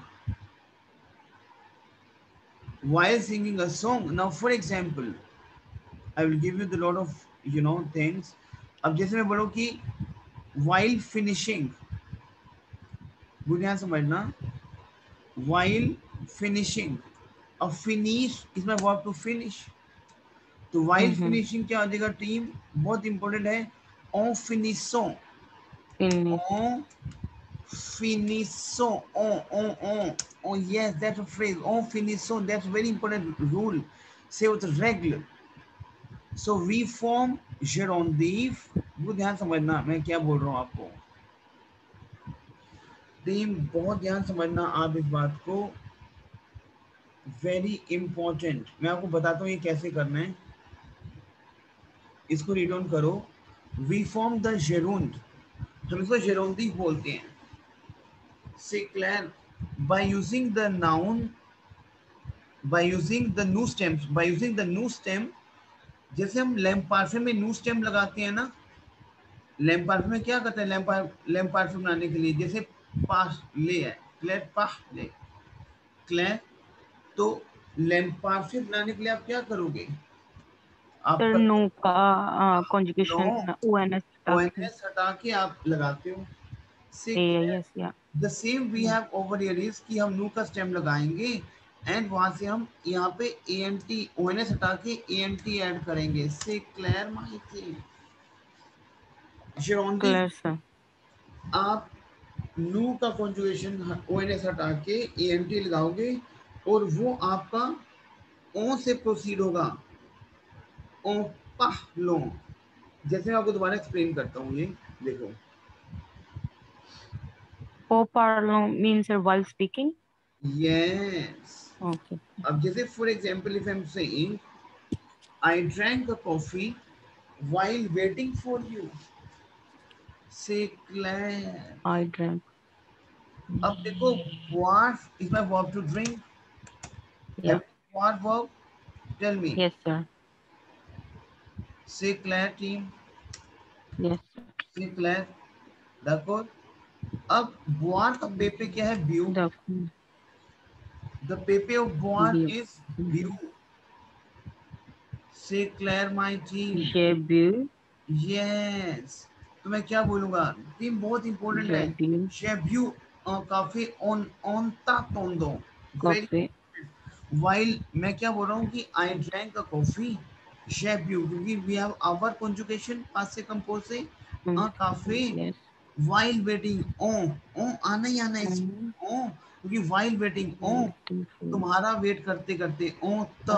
while singing a song. Now for example, I will give you the lot of things. अब जैसे मैं बोलूँ कि while finishing, बुनियाद समझना, while finishing, अब finish is my verb to finish, तो while finishing क्या हो जाएगा टीम, बहुत इंपॉर्टेंट है, en finissant, Finish. en finissant, on, yes, that's a phrase, en finissant, that's a very important rule, say with règle. So we form जेरोंदीफ, वो ध्यान समझना मैं क्या बोल रहा हूँ आपको। टीम बहुत ध्यान समझना आप इस बात को, वेरी इंपॉर्टेंट। मैं आपको बताता हूँ ये कैसे करना है, इसको रीड ऑन करो। वी फॉर्म द जेरुंड, हम इसको जेरोंदीफ बोलते हैं। से clear, by using the noun, by using the new stems, by using the new stem, जैसे हम लैम्पार्फे में न्यू स्टेम लगाते हैं ना, लैम्पार्फे में क्या करते हैं, लैम्पार्फे बनाने के लिए, जैसे पास ले है, क्लेर पाह ले, क्लेर, तो लैम्पार्फे बनाने के लिए आप क्या करोगे, आप सर नो का कॉन्जुगेशन ओएनएस ओएनएस हटा के आप लगाते हो। यस या the same we have over here is कि हम न्यू का स्टेम लगाएंगे एंड वहां से हम यहाँ पे एएनटी ओएनएस हटा के एएनटी ऐड करेंगे। से क्लियर माय थिंग जेरोंदी, क्लियर सर। आप न्यू का कॉन्जुगेशन ओएनएस हटा के एएनटी लगाओगे और वो आपका ओ से प्रोसीड होगा, ओ पाह लो। जैसे मैं आपको दोबारा एक्सप्लेन करता हूँ, ये देखो, ओ पार्लो means sir while speaking. Yes. Okay अब जैसे for example if I am saying I drank a coffee while waiting for you, say Claire. I drank अब देखो what is my verb to drink? या What verb? Tell me. Yes sir Say Claire team. Yes Say Claire. देखो अब boire का पेपे क्या है? Beau. The pepe of boire is beau. Say Claire my team. J view Yes. तो मैं क्या बोलूंगा? टीम बहुत इंपॉर्टेंट है। जेब्यू शेब्यू काफी ऑन ता तोंदो। वेरी, कॉफी while मैं क्या बोल रहा हूँ कि I drank a coffee, शेब्यू, क्योंकि we have our conjugation पास से कंपोज से काफी, यस while waiting ओ आना ही आना है इसमें ओ, क्योंकि while waiting ओ तुम्हारा वेट करते करते ओ त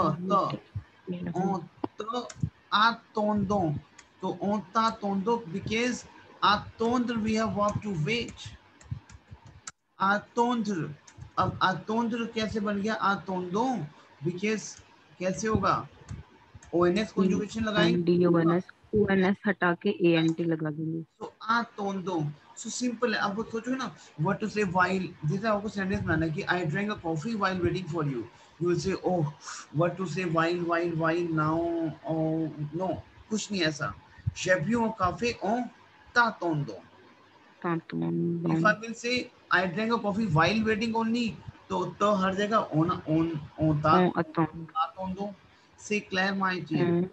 ओ तो आ तोंदो, तो ओता तोंदो बिकॉज आ तोंद्र we have verb to wait, आ तोंद्र। अब आ तोंद्र कैसे बन गया आ तोंदो, बिकॉज कैसे होगा, ओएनएस कॉन्जुगेशन लगाएंगे ओएनएस ओएनएस हटा के एएनटी लगा देंगे। तो आ तोंदो। सो सिंपल है। अब वो सोचो ना व्हाट टू से व्हाइल, जैसे आपको सेंटेंस बनाना है कि I drank a coffee while waiting for you, you will say oh what to say while now, no कुछ नहीं ऐसा, शेब्यू काफे ओ ता तोंदो। If I will say I drank a coffee while waiting only, तो हर जगह own ता तोंदो। से clear my team.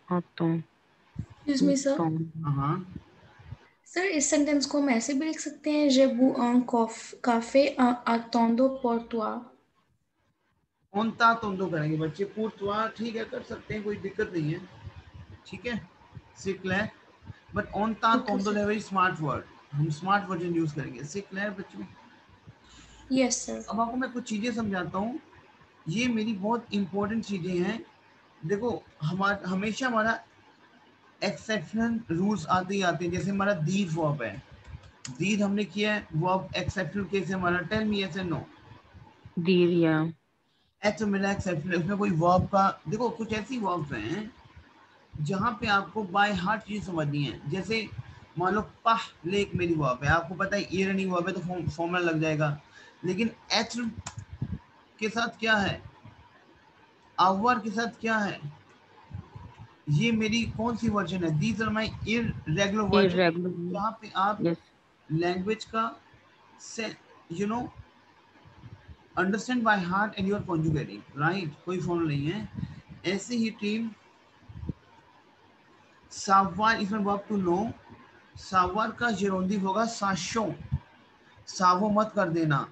Excuse me sir, हां sir इस सेंटेंस को हम ऐसे भी लिख सकते हैं, je bois un café attendant pour toi। ओनता तोंदो करेंगे बच्चे, पूर्तवा ठीक है कर सकते हैं, कोई दिक्कत नहीं है, ठीक है। सिक्लेर, बट ओनता तोंदो है वेरी स्मार्ट वर्ड, हम स्मार्ट वर्जन यूज करेंगे। सिक्लेर बच्चों, यस सर। अब आपको मैं कुछ चीजें समझाता हूँ, ये मेरी बहुत इंपॉर्टेंट चीजें हैं। देखो हमेशा हमारा एक्सेप्शनल रूल्स आते ही आते हैं। जैसे हमारा दीद वर्ब है, दीद हमने किया है, वर्ब एक्सेप्शनल केस है हमारा, tell me yes and no. दीरिया एच मिला एक्सेप्शनल, उसमें कोई वर्ब का, देखो कुछ ऐसी वर्ब्स हैं जहाँ पे आपको बाय हार्ट चीज समझनी है। जैसे मान लो पाह लेक मेरी वर्ब है, आपको पता है ये रनिंग वर्ब है तो फॉर्मूला लग जाएगा, लेकिन एच के साथ क्या है, आवर के साथ क्या है, ये मेरी कौन सी वर्जन है, these are my irregular version, जहाँ पे आप लैंग्वेज का say you know understand by heart and you are conjugating, right, कोई फॉर्मूला नहीं है। ऐसे ही टीम सावर, इसमें वर्ब टू नो, सावर का जेरोंदी होगा साशो, सावो मत कर देना।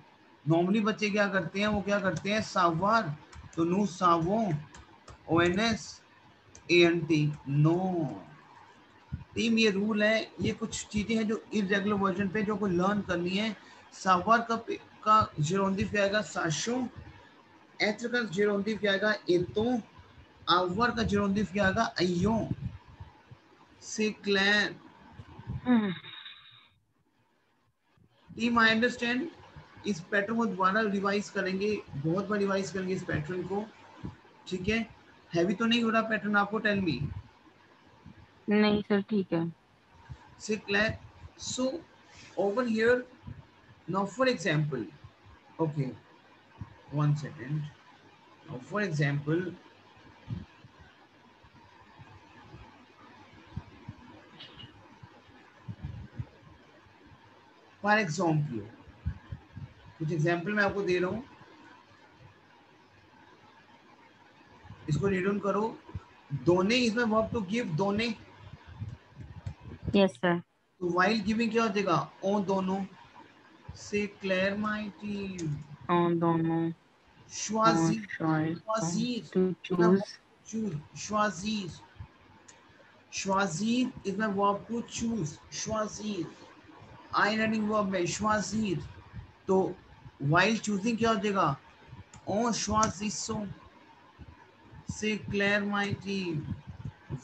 नॉर्मली बच्चे क्या करते हैं, वो क्या करते हैं सावर तो नो सावो ओएनएस एएनटी नो। टीम ये रूल है, ये कुछ चीजें हैं जो इररेगुलर वर्जन पे जो को लर्न करनी है। सावर का जेरोंदी क्या आएगा साशो, एच का जेरोंदी क्या आएगा एतो, आवर का जेरोंदी क्या आएगा अयो। Say Claire. Team I understand. इस पैटर्न को दोबारा रिवाइज करेंगे, बहुत बार रिवाइज करेंगे इस पैटर्न को. ठीक है, हैवी तो नहीं हो रहा पैटर्न आपको? Tell me. नहीं सर ठीक है. Say Claire. So over here now, for example, okay, one second. Now for example, कुछ एग्जाम्पल मैं आपको दे रहा हूँ, इसको रीड डाउन करो. दोने इसमें वर्ब टू गिव, दोने. Yes sir. तो वाइल गिविंग क्या हो जाएगा? ओ दोनों. से क्लेयर माय टीम. ऑन दोनों. श्वाजीर. To choose. श्वाजीर. श्वाजीर is my verb to choose. श्वाजीर आई रनिंग वर्ब में श्वाजीर. तो while choosing क्या हो जाएगा? ओ श्वाजीसो. से clear my team.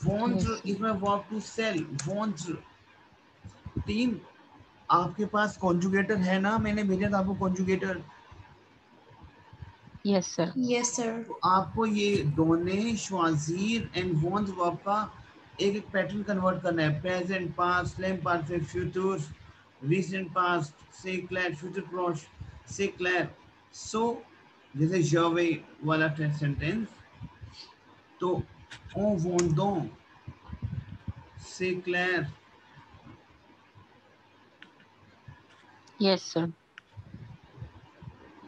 want is my verb to sell. want. Team आपके पास कॉन्जुगेटर है ना? मैंने भेजा था आपको conjugator. Yes sir. Yes, sir. तो आपको ये दोने, श्वाजीर एंड want वर्ब का एक एक पैटर्न कन्वर्ट करना है. प्रेजेंट, पास्ट, स्लैम perfect, future, recent past. Say clear, future प्रोस. Say clear. सो जैसे जवे वाला सेंटेंस, तो ओ वोंट दो. Say clear. Yes sir.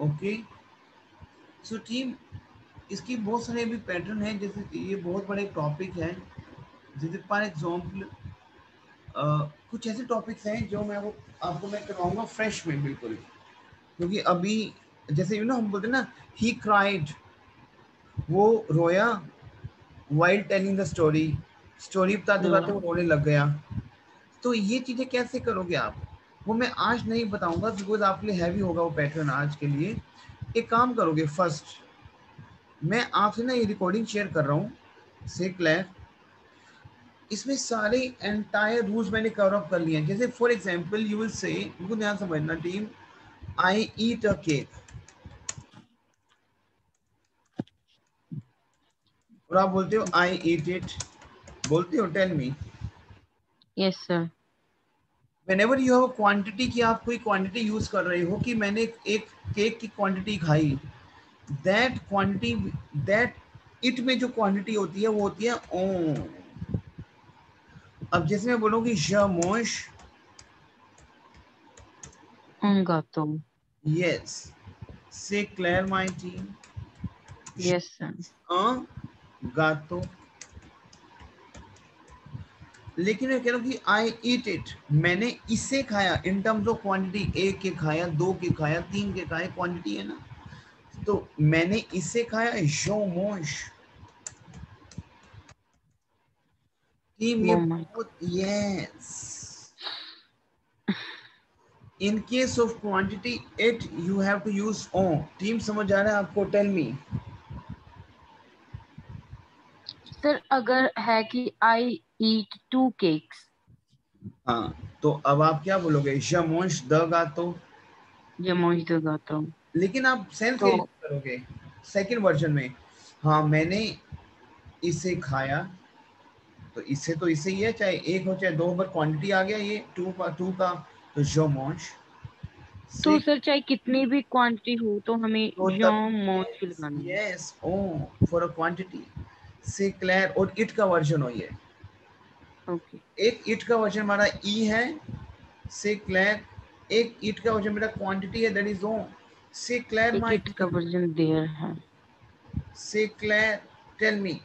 Okay. So team, इसकी बहुत सारे भी पैटर्न है. जैसे ये बहुत बड़े टॉपिक है. जैसे फॉर एग्जाम्पल कुछ ऐसे टॉपिक्स हैं जो मैं वो आपको मैं करवाऊंगा फ्रेश में बिल्कुल, क्योंकि अभी जैसे हम बोलते हैं ना, ही क्राइड, वो रोया. While telling the story, story बताते बताते वो रोने लग गया. तो ये चीजें कैसे करोगे आप, वो मैं आज नहीं बताऊंगा, बिकॉज आपके लिए हैवी होगा वो पैटर्न आज के लिए. एक काम करोगे, फर्स्ट मैं आपसे ना ये रिकॉर्डिंग शेयर कर रहा हूँ. से क्लेयर. इसमें सारे एंटायर रूल्स मैंने कवर अप कर लिए हैं. जैसे फॉर एग्जांपल यू विल से, बिल्कुल ध्यान समझना टीम, आई ईट अ केक. और आप बोलते हो आई ईट इट, बोलते हो? Tell me. Yes sir. Whenever you have a quantity, की आप कोई क्वांटिटी यूज कर रहे हो कि मैंने एक केक की क्वांटिटी खाई, दैट क्वांटिटी, दैट इट में जो क्वांटिटी होती है वो होती है ओ. अब जैसे मैं बोलूँगी जमोश. गातो. Yes. Say clear my team. Yes sir. गातो. लेकिन मैं कह रहा हूँ कि आई ईट इट, मैंने इसे खाया. इन टर्म्स ऑफ क्वांटिटी, एक के खाया, दो के खाया, तीन के खाया, क्वांटिटी है ना. तो मैंने इसे खाया, जमोश. टीम ये बहुत, yes. In case of quantity it, you have to use on. Team समझ आ रहा है आपको? टेल मी. सर अगर है कि आई ईट 2 केक्स. हाँ, तो अब आप क्या बोलोगे? जमोश द गातो. जमोश द गातो. लेकिन आप सेंस तो करोगे सेकंड वर्जन में. हाँ, मैंने इसे खाया, तो इससे तो इसे ही है, चाहे एक हो चाहे दो, पर क्वांटिटी आ गया ये टू का. तो जमोश. तो सर चाहे कितनी भी क्वांटिटी हो तो हमें जमोश लगाना है. यस, ओ for a quantity. Say clear. और इट का वर्जन हो ये. ओके. एक इट का वर्जन हमारा ई है, से क्लेयर. एक इट का वर्जन मेरा क्वांटिटी है, दैट इज ओ. से क्लेयर माय इट का वर्जन देयर है. Say clear. Tell me.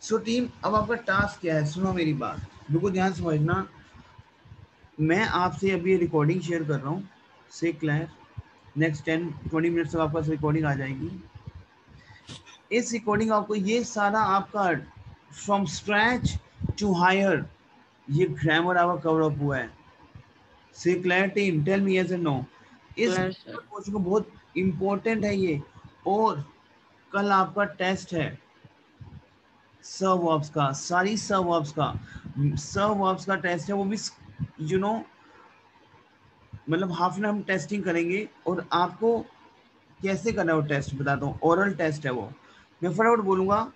So team, अब आपका टास्क क्या है? सुनो मेरी बात, बिल्कुल ध्यान समझना. मैं आपसे अभी रिकॉर्डिंग शेयर कर रहा हूँ. से क्लेयर. नेक्स्ट 10-20 मिनट तक आपके पास रिकॉर्डिंग आ जाएगी. इस रिकॉर्डिंग आपको ये सारा आपका फ्रॉम स्क्रैच टू हायर, ये ग्रामर आपका कवर अप हुआ है. Say clear team? Tell me yes and no. इस कोर्स को बहुत इंपॉर्टेंट है ये. और कल आपका टेस्ट है. वर्ब्स का, सारी वर्ब्स का, वर्ब्स का टेस्ट है वो भी, यू नो, मतलब हाफ एन हम टेस्टिंग करेंगे और आपको कैसे करना है वो टेस्ट बताता हूँ। ओरल टेस्ट है वो। मैं फटाफट बोलूंगा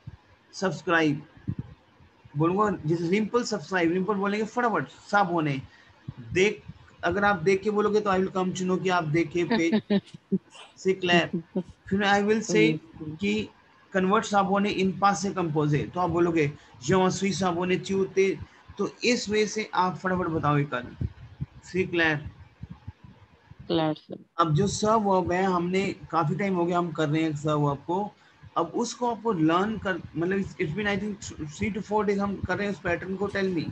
सब्सक्राइब, बोलूंगा जैसे रिम्पल सब्सक्राइब, रिम्पल बोलेंगे फटाफट सब होने। देख, अगर आप देख के बोलोगे तो आई विल कम चुनो कि आप देखे पेज से क्लियर। फिर आई विल से कि कन्वर्ट साबोने इन पास से कंपोजे, तो आप बोलोगे जवा सुई साबोने च्यूते। तो इस वे से आप फटाफट बताओ कल। सी क्लियर। Clear sir. अब जो सर्व वर्ब है, हमने काफी टाइम हो गया हम कर रहे हैं सर्व वर्ब को। अब उसको आपको लर्न कर, मतलब it's been I think 3 to 4 days हम कर रहे हैं उस पैटर्न को। Tell me.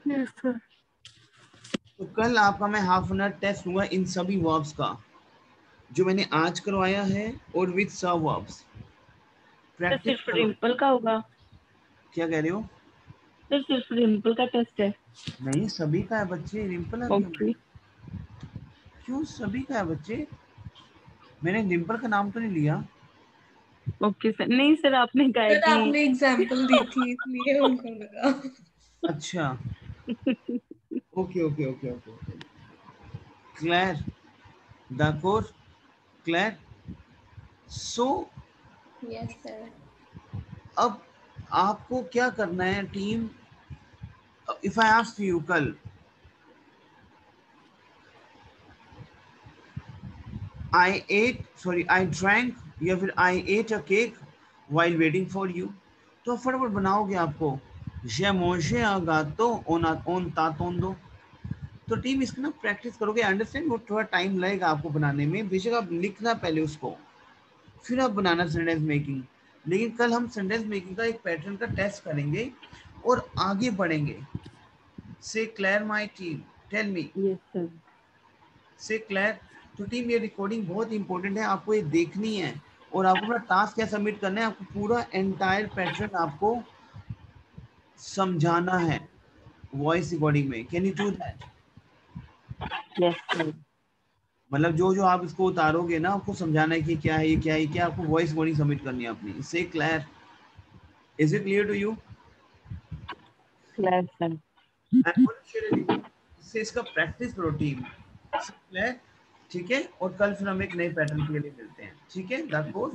Yes sir. तो कल आपका मैं हाफ एन आवर टेस्ट लूंगा इन सभी वर्ब्स का जो मैंने आज करवाया है, और with serve verbs sir practice सिर्फ करो। रिम्पल का होगा? क्या कह रहे हो? सर सिर्फ रिम्पल का टेस्ट है? नहीं, सभी का है बच्चे, रिम्पल आ क्यों ओके। क्यों सभी का है बच्चे? मैंने रिम्पल का नाम तो नहीं लिया। Okay sir. नहीं सर, आपने कहा है सर कि आपने एग्जाम्पल दी थी इसलिए उनको लगा। अच्छा, okay okay okay okay. Clear, d'accord, clear. So yes sir. अब आपको क्या करना है team? If I ask you कल, I ate, sorry I drank, या फिर I ate a cake while waiting for you, तो फटाफट बनाओगे आपको जे मोजे गातो ओन तातोंदो। तो टीम इसको ना प्रैक्टिस करोगे, अंडरस्टैंड। वो थोड़ा टाइम लगेगा आपको बनाने में, बेशक आप लिखना पहले उसको, फिर आप बनाना सेंटेंस मेकिंग। लेकिन कल हम सेंटेंस मेकिंग का एक पैटर्न का टेस्ट करेंगे और आगे बढ़ेंगे। Say clear my team, tell me. Yes sir. Say clear. तो टीम ये रिकॉर्डिंग बहुत इंपॉर्टेंट है, आपको ये देखनी है और आपको अपना टास्क क्या सबमिट करना है, आपको पूरा एंटायर पैटर्न आपको समझाना है वॉइस रिकॉर्डिंग में। Can you do that? Yes sir. मतलब जो जो आप इसको उतारोगे ना, आपको समझाना है कि क्या है ये, क्या है क्या, आपको वॉइस रिकॉर्डिंग सबमिट करनी है अपनी। Say clear, is it clear to you? Clear sir. इससे इसका प्रैक्टिस करो टीम। क्लियर, ठीक है। और कल फिर हम एक नए पैटर्न के लिए मिलते हैं, ठीक है? दाकोर।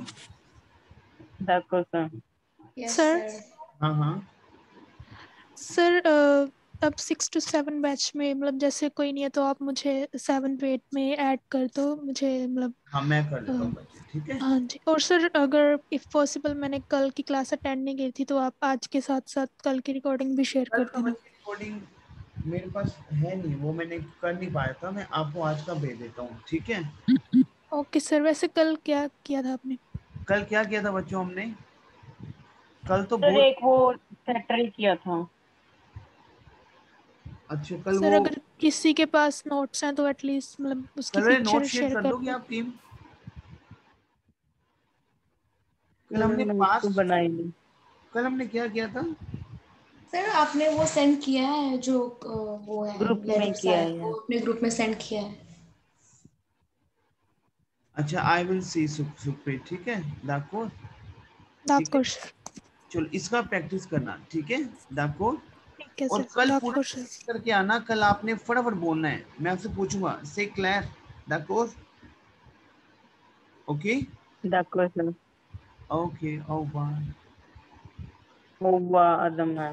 d'accord sir. Yes sir sir. हाँ हाँ सर अब 6 to 7 बैच में मतलब जैसे कोई नहीं है तो आप मुझे 7 to 8 में ऐड कर दो मुझे मतलब हाँ, मैं कर अ, देता हूँ बच्चे, ठीक है। हाँ जी। और सर अगर इफ पॉसिबल मैंने कल की क्लास अटेंड नहीं की थी तो आप आज के साथ साथ कल की रिकॉर्डिंग भी शेयर कल कर का देना। बच्चे रिकॉर्डिंग मेरे पास है नहीं, वो मैंने कर नहीं पाया था, मैं आपको आज का भेज देता हूँ, ठीक है। Okay sir. वैसे कल क्या किया था आपने? कल क्या किया था बच्चों हमने? कल तो सर बहुत एक वो सेटल किया था। अच्छा, कल सर वो, अगर किसी के पास नोट्स हैं तो एटलीस्ट मतलब उसकी कल मेरे नोट पिक्चर शेयर शेयर कर कर दोगे दो। आप टीम? कल मैंने हमने नोट तो पास्ट, बनाई नहीं। कल हमने क्या किया था? सर आपने वो सेंड किया है जो वो है ग्रुप में लेफ्ट किया साइड, है। वो अपने ग्रुप में सेंड किया है। अच्छा, आई विल सी सुप्रीत, ठीक है। दाकोर, ठीक है। दातकोर सर। चलो इसका प्रैक्टिस करना, ठीक है। दाकोर। ठीक है और सर। कल पूरा दातकोर सर। प्रैक्टिस करके आना, कल आपने फटाफट बोलना है, मैं आपसे पूछूंगा। से क्लियर, दाकोर, okay d'accord sir. Okay, over. वो आदम है।